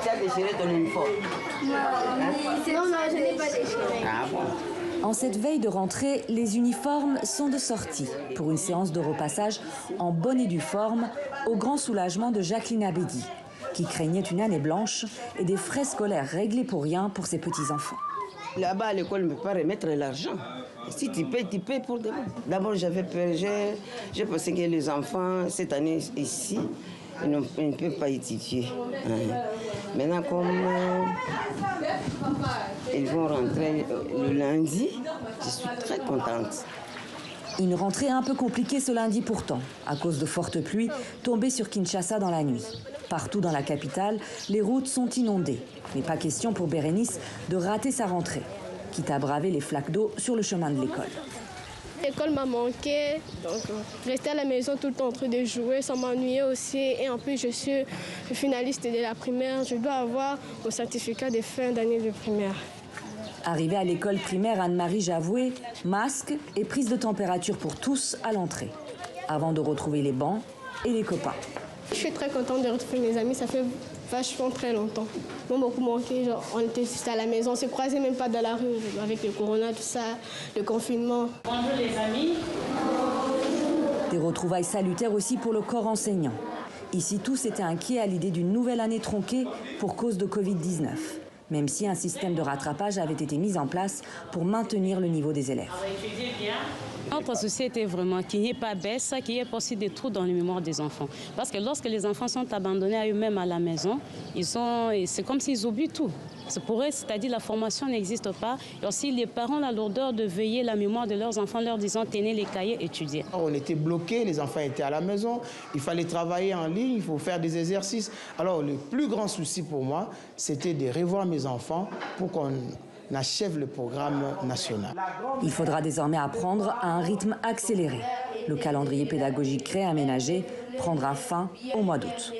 tu as déchiré ton uniforme? Non, je n'ai pas déchiré. Ah bon? En cette veille de rentrée, les uniformes sont de sortie pour une séance de repassage en bonne et due forme, au grand soulagement de Jacqueline Abedi, qui craignait une année blanche et des frais scolaires réglés pour rien pour ses petits-enfants. Là-bas, à l'école, on ne peut pas remettre l'argent. Si tu payes pour demain. D'abord, j'avais peur, j'ai pensé que les enfants, cette année ici, ils ne peuvent pas étudier. Maintenant, comme ils vont rentrer le lundi, je suis très contente. Une rentrée un peu compliquée ce lundi pourtant, à cause de fortes pluies tombées sur Kinshasa dans la nuit. Partout dans la capitale, les routes sont inondées. Mais pas question pour Bérénice de rater sa rentrée, quitte à braver les flaques d'eau sur le chemin de l'école. L'école m'a manqué, donc rester à la maison tout le temps en train de jouer, ça m'ennuyait aussi. Et en plus, je suis finaliste de la primaire, je dois avoir mon certificat de fin d'année de primaire. Arrivée à l'école primaire Anne-Marie Javoué, masque et prise de température pour tous à l'entrée, avant de retrouver les bancs et les copains. Je suis très contente de retrouver mes amis, ça fait vachement très longtemps. Ils m'ont beaucoup manqué, genre, on était juste à la maison, on ne se croisait même pas dans la rue avec le corona, tout ça, le confinement. Bonjour les amis. Des retrouvailles salutaires aussi pour le corps enseignant. Ici, tous étaient inquiets à l'idée d'une nouvelle année tronquée pour cause de Covid-19, même si un système de rattrapage avait été mis en place pour maintenir le niveau des élèves. Notre souci était vraiment qu'il n'y ait pas baisse, qu'il n'y ait pas aussi des trous dans les mémoires des enfants. Parce que lorsque les enfants sont abandonnés à eux-mêmes à la maison, c'est comme s'ils oublient tout. Pour eux, c'est-à-dire la formation n'existe pas. Et aussi, les parents ont la lourdeur de veiller la mémoire de leurs enfants, leur disant tenez les cahiers, étudiez. On était bloqués, les enfants étaient à la maison, il fallait travailler en ligne, il faut faire des exercices. Alors le plus grand souci pour moi, c'était de revoir mes enfants pour qu'on achève le programme national. Il faudra désormais apprendre à un rythme accéléré. Le calendrier pédagogique réaménagé prendra fin au mois d'août.